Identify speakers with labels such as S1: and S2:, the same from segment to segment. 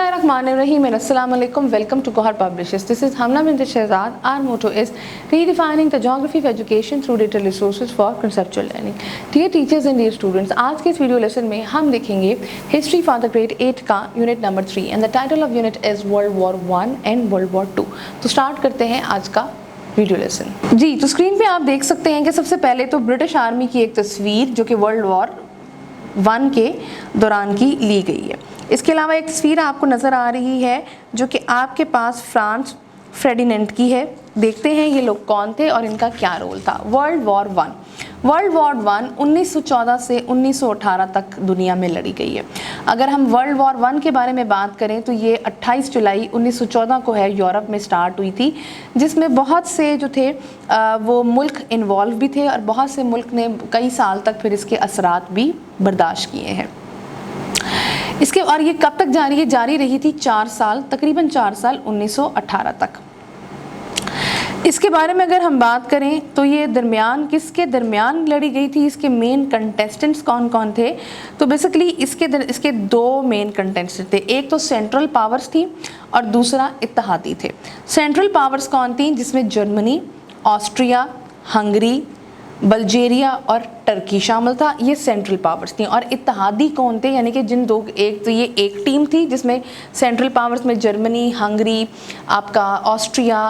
S1: Bismillahirrahmanirrahim and Assalamu alaikum. Welcome to Gohar Publishers. This is Hamna bint Shehzad. Our motto is redefining the geography of education through digital resources for conceptual learning. Dear teachers and dear students, आज के इस video lesson में हम देखेंगे history for the grade 8 का unit number 3 and the title of unit is world war 1 and world war 2. तो start करते हैं आज का वीडियो लेसन. जी, तो स्क्रीन पे आप देख सकते हैं कि सबसे पहले तो ब्रिटिश आर्मी की एक तस्वीर जो कि वर्ल्ड वॉर 1 के दौरान की ली गई है. इसके अलावा एक तस्वीर आपको नज़र आ रही है जो कि आपके पास फ्रांस फेर्डिनेंड की है. देखते हैं ये लोग कौन थे और इनका क्या रोल था. वर्ल्ड वॉर 1 1914 से 1918 तक दुनिया में लड़ी गई है. अगर हम वर्ल्ड वॉर 1 के बारे में बात करें तो ये 28 जुलाई 1914 को है यूरोप में स्टार्ट हुई थी, जिसमें बहुत से जो थे वो मुल्क इन्वॉल्व भी थे और बहुत से मुल्क ने कई साल तक फिर इसके असरात भी बर्दाश्त किए हैं. इसके और ये कब तक जारी रही थी? 4 साल, तकरीबन 4 साल 1918 तक. इसके बारे में अगर हम बात करें तो ये किसके दरमियान लड़ी गई थी, इसके मेन कंटेस्टेंट्स कौन कौन थे? तो बेसिकली इसके दो मेन कंटेस्टेंट थे. एक तो सेंट्रल पावर्स थी और दूसरा इत्तेहादी थे. सेंट्रल पावर्स कौन थी? जिसमें जर्मनी, ऑस्ट्रिया, हंगरी, बल्गेरिया और टर्की शामिल था. ये सेंट्रल पावर्स थी. और इत्तेहादी कौन थे? यानी कि जिन दो, एक तो ये एक टीम थी जिसमें सेंट्रल पावर्स में जर्मनी, हंगरी, आपका ऑस्ट्रिया,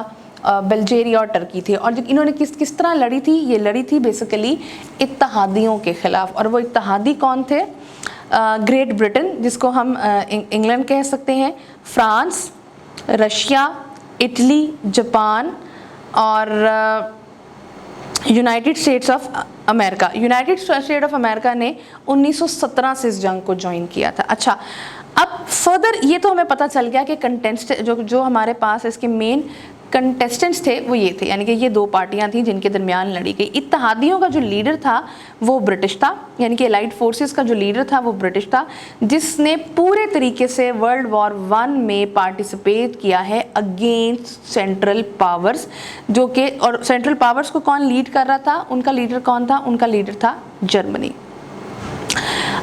S1: बल्गेरिया और टर्की थे. और इन्होंने किस तरह लड़ी थी? ये लड़ी थी बेसिकली इत्तेहादियों के ख़िलाफ़. और वो इत्तेहादी कौन थे? ग्रेट ब्रिटेन, जिसको हम इंग्लैंड कह सकते हैं, फ्रांस, रशिया, इटली, जापान और United states of America. United state of America ने 1917 से इस जंग को ज्वाइन किया था. अच्छा, अब फर्दर ये तो हमें पता चल गया कि कंटेस्ट जो हमारे पास इसके मेन कंटेस्टेंट्स थे वो ये थे, यानी कि ये दो पार्टियां थी जिनके दरमियान लड़ी गई. इत्तेहादियों का जो लीडर था वो ब्रिटिश था, यानी कि एलाइड फोर्सेस का जो लीडर था वो ब्रिटिश था, जिसने पूरे तरीके से वर्ल्ड वॉर 1 में पार्टिसिपेट किया है अगेंस्ट सेंट्रल पावर्स. जो कि और सेंट्रल पावर्स को कौन लीड कर रहा था? उनका लीडर कौन था? उनका लीडर था जर्मनी.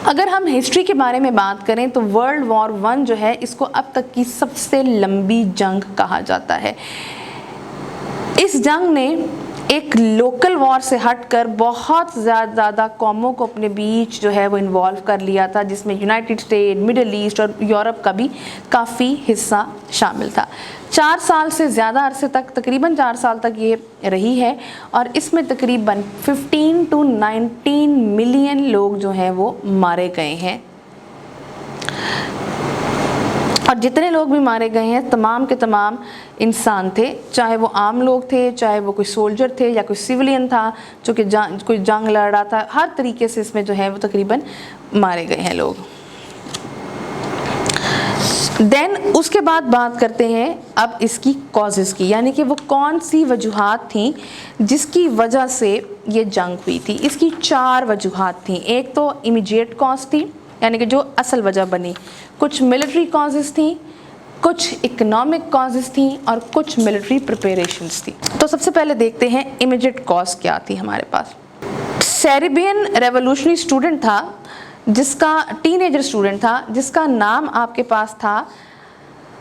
S1: अगर हम हिस्ट्री के बारे में बात करें तो वर्ल्ड वॉर 1 जो है इसको अब तक की सबसे लंबी जंग कहा जाता है. इस जंग ने एक लोकल वॉर से हटकर बहुत ज़्यादा कौमों को अपने बीच जो है वो इन्वॉल्व कर लिया था, जिसमें यूनाइटेड स्टेट, मिडल ईस्ट और यूरोप का भी काफ़ी हिस्सा शामिल था. 4 साल से ज़्यादा अरसे तक, तकरीबन 4 साल तक ये रही है और इसमें तकरीबन 15 to 19 मिलियन लोग जो हैं वो मारे गए हैं. और जितने लोग भी मारे गए हैं तमाम के तमाम इंसान थे, चाहे वो आम लोग थे, चाहे वो कोई सोल्जर थे या कोई सिविलियन था जो कि कोई जंग लड़ रहा था. हर तरीके से इसमें जो है वो तकरीबन मारे गए हैं लोग. देन उसके बाद बात करते हैं अब इसकी कॉजेज़ की, यानी कि वो कौन सी वजूहात थी जिसकी वजह से ये जंग हुई थी. इसकी 4 वजूहात थी. एक तो इमीडिएट कॉज थी, यानी कि जो असल वजह बनी. कुछ मिलिट्री कॉजेज़ थी, कुछ इकोनॉमिक कॉजेज़ थी और कुछ मिलिट्री प्रिपरेशंस थी. तो सबसे पहले देखते हैं इमीडिएट कॉज क्या थी हमारे पास. सेरेबियन रेवोल्यूशनरी स्टूडेंट था, जिसका टीनेजर स्टूडेंट था, जिसका नाम आपके पास था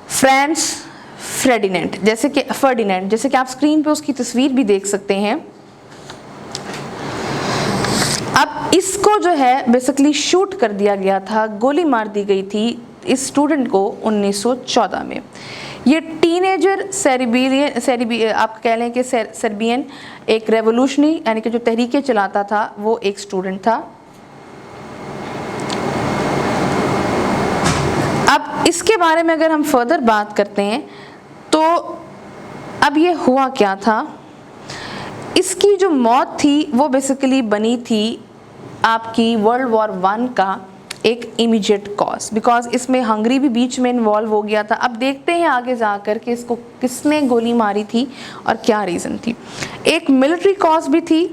S1: फ्रांस फेर्डिनेंड, जैसे कि आप स्क्रीन पे उसकी तस्वीर भी देख सकते हैं. अब इसको जो है बेसिकली शूट कर दिया गया था, गोली मार दी गई थी इस स्टूडेंट को 1914 में. ये टीनेजर आप कह लें कि सर्बियन एक रेवोल्यूशनरी, यानी कि जो तहरीकें चलाता था, वो एक स्टूडेंट था. अब इसके बारे में अगर हम फर्दर बात करते हैं तो अब ये हुआ क्या था. इसकी जो मौत थी वो बेसिकली बनी थी आपकी वर्ल्ड वॉर 1 का एक इमीडिएट कॉज, बिकॉज इसमें हंगरी भी बीच में इन्वॉल्व हो गया था. अब देखते हैं आगे जाकर कि इसको किसने गोली मारी थी और क्या रीज़न थी. एक मिलिट्री कॉज भी थी.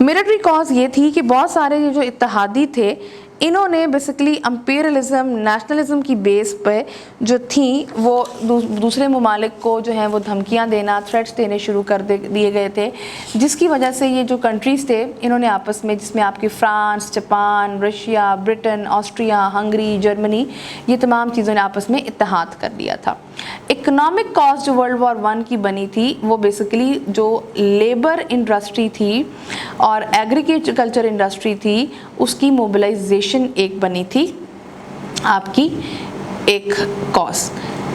S1: मिलिट्री कॉज ये थी कि बहुत सारे जो इत्तेहादी थे इन्होंने बेसिकली अम्पीरियलिज्म, नेशनलिज्म की बेस पे जो थी वो दूसरे ममालिक को जो है वो धमकियां देना, थ्रेट्स देने शुरू कर दिए गए थे, जिसकी वजह से ये जो कंट्रीज़ थे इन्होंने आपस में, जिसमें आपकी France, Japan, Russia, Britain, Austria, Hungary, Germany, ये तमाम चीज़ों ने आपस में इत्तेहाद कर लिया था। इकोनॉमिक कॉस्ट जो वर्ल्ड वॉर 1 की बनी थी वो बेसिकली जो लेबर इंडस्ट्री थी और एग्रीकल्चर इंडस्ट्री थी उसकी मोबिलाइजेशन एक बनी थी आपकी एक कॉज।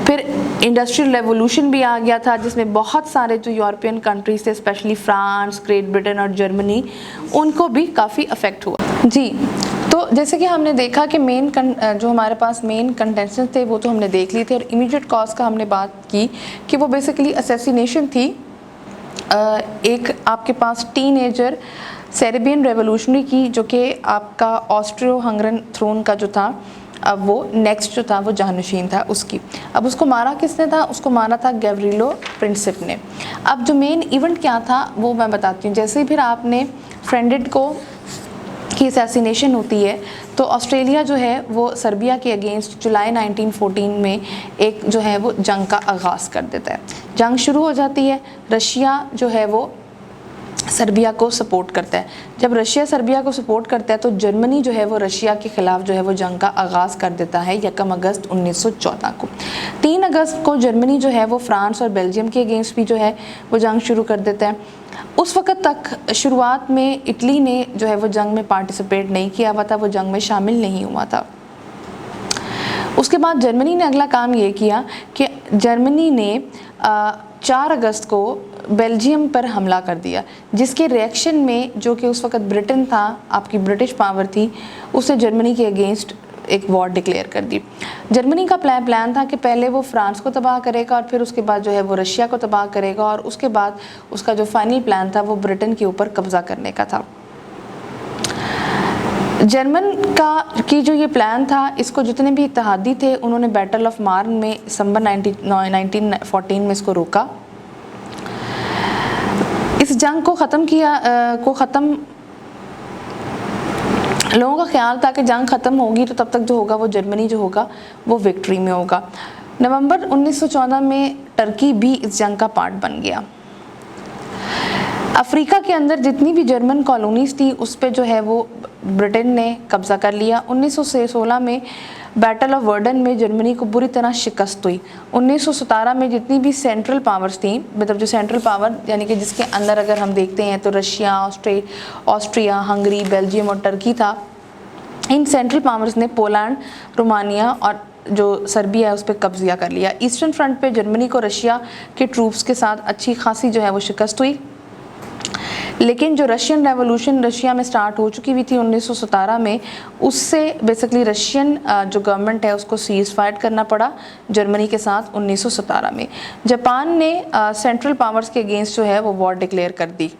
S1: फिर इंडस्ट्रियल रेवोल्यूशन भी आ गया था जिसमें बहुत सारे जो यूरोपियन कंट्रीज थे, स्पेशली फ्रांस, ग्रेट ब्रिटेन और जर्मनी, उनको भी काफ़ी अफेक्ट हुआ। जी, तो जैसे कि हमने देखा कि जो हमारे पास मेन कंटेंशन थे वो तो हमने देख लिए थे, और इमीडिएट कॉज का हमने बात की कि वो बेसिकली असैसिनेशन थी। एक आपके पास टीनेजर सेरेबियन रेवोल्यूशनरी की, जो कि आपका ऑस्ट्रियो हंगरन थ्रोन का जो था, अब वो नेक्स्ट जो था वो जानशीन था उसकी। अब उसको मारा किसने था? उसको मारा था गैवरिलो प्रिंसिप ने। अब जो मेन इवेंट क्या था वो मैं बताती हूँ। जैसे ही फिर आपने फ्रेंडेड को की असैसिनेशन होती है तो ऑस्ट्रेलिया जो है वो सर्बिया के अगेंस्ट जुलाई 1914 में एक जो है वो जंग का आगाज़ कर देता है। जंग शुरू हो जाती है, रशिया जो है वो सर्बिया को सपोर्ट करता है। जब रशिया सर्बिया को सपोर्ट करता है तो जर्मनी जो है वो रशिया के ख़िलाफ़ जो है वो जंग का आगाज़ कर देता है 1 अगस्त 1914 को। 3 अगस्त को जर्मनी जो है वो फ्रांस और बेल्जियम के अगेंस्ट भी जो है वो जंग शुरू कर देता है। उस वक़्त तक शुरुआत में इटली ने जो है वो जंग में पार्टिसिपेट नहीं किया हुआ था, वो जंग में शामिल नहीं हुआ था। उसके बाद जर्मनी ने अगला काम ये किया कि जर्मनी ने 4 अगस्त को बेल्जियम पर हमला कर दिया, जिसके रिएक्शन में जो कि उस वक़्त ब्रिटेन था, आपकी ब्रिटिश पावर थी, उसने जर्मनी के अगेंस्ट एक वॉर डिक्लेयर कर दी। जर्मनी का प्लान था कि पहले वो फ्रांस को तबाह करेगा और फिर उसके बाद जो है वो रशिया को तबाह करेगा, और उसके बाद उसका जो फाइनल प्लान था वो ब्रिटेन के ऊपर कब्ज़ा करने का था। जर्मन की जो ये प्लान था, इसको जितने भी इत्तेहादी थे उन्होंने बैटल ऑफ मार्न में दिसंबर 1914 में इसको रोका। इस जंग को ख़त्म लोगों का ख्याल था कि जंग ख़त्म होगी तो तब तक जो होगा वो जर्मनी जो होगा वो विक्ट्री में होगा। नवंबर 1914 में टर्की भी इस जंग का पार्ट बन गया। अफ्रीका के अंदर जितनी भी जर्मन कॉलोनीज़ थी उस पे जो है वो ब्रिटेन ने कब्ज़ा कर लिया। 1916 में बैटल ऑफ वर्डन में जर्मनी को बुरी तरह शिकस्त हुई। 1917 में जितनी भी सेंट्रल पावर्स थी, मतलब जो सेंट्रल पावर यानी कि जिसके अंदर अगर हम देखते हैं तो रशिया, ऑस्ट्रिया, हंगरी, बेल्जियम और टर्की था, इन सेंट्रल पावर्स ने पोलैंड, रोमानिया और जो सर्बिया है उस पर कब्ज़ा कर लिया। ईस्टर्न फ्रंट पे जर्मनी को रशिया के ट्रूप्स के साथ अच्छी खासी जो है वो शिकस्त हुई। लेकिन जो रशियन रेवोल्यूशन रशिया में स्टार्ट हो चुकी हुई थी 1917 में, उससे बेसिकली रशियन जो गवर्नमेंट है उसको सीज फायर करना पड़ा जर्मनी के साथ 1917 में। जापान ने सेंट्रल पावर्स के अगेंस्ट जो है वो वॉर डिक्लेयर कर दी,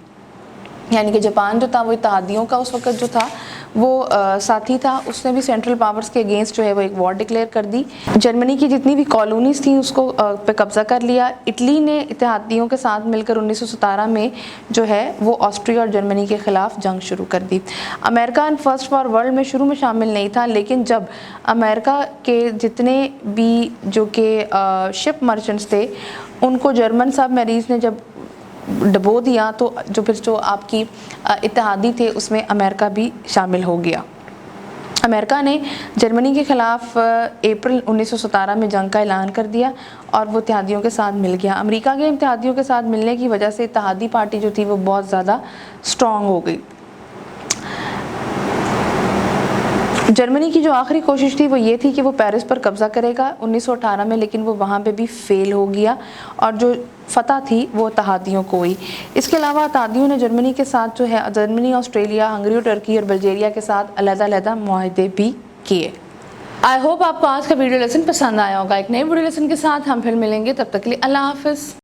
S1: यानी कि जापान जो था वो इत्तेहादियों का उस वक्त जो था वो साथी था, उसने भी सेंट्रल पावर्स के अगेंस्ट जो है वो एक वॉर डिक्लेयर कर दी। जर्मनी की जितनी भी कॉलोनीज़ थी उसको पे कब्ज़ा कर लिया। इटली ने इत्तेहादियों के साथ मिलकर 1917 में जो है वो ऑस्ट्रिया और जर्मनी के ख़िलाफ़ जंग शुरू कर दी। America in first war world में शुरू में शामिल नहीं था, लेकिन जब अमेरिका के जितने भी जो कि शिप मर्चेंट्स थे उनको जर्मन सब मरीज ने जब डबो दिया तो जो आपकी इत्तेहादी थे उसमें अमेरिका भी शामिल हो गया। अमेरिका ने जर्मनी के ख़िलाफ़ अप्रैल 1917 में जंग का ऐलान कर दिया और वो इत्तेहादियों के साथ मिल गया। अमेरिका के इत्तेहादियों के साथ मिलने की वजह से इत्तेहादी पार्टी जो थी वो बहुत ज़्यादा स्ट्रॉन्ग हो गई। जर्मनी की जो आखिरी कोशिश थी वो ये थी कि वो पेरिस पर कब्ज़ा करेगा 1918 में, लेकिन वो वहाँ पे भी फेल हो गया और जो फतह थी वो इत्तेहादियों को हुई। इसके अलावा इत्तेहादियों ने जर्मनी के साथ जो है जर्मनी, ऑस्ट्रेलिया, हंगरी, टर्की और बल्गेरिया के साथ अलग-अलग मुआहदे भी किए। आई होप आपको आज का वीडियो लेसन पसंद आया होगा। एक नए वीडियो लेसन के साथ हम फिर मिलेंगे, तब तक के लिए अल्लाह हाफ़िज़।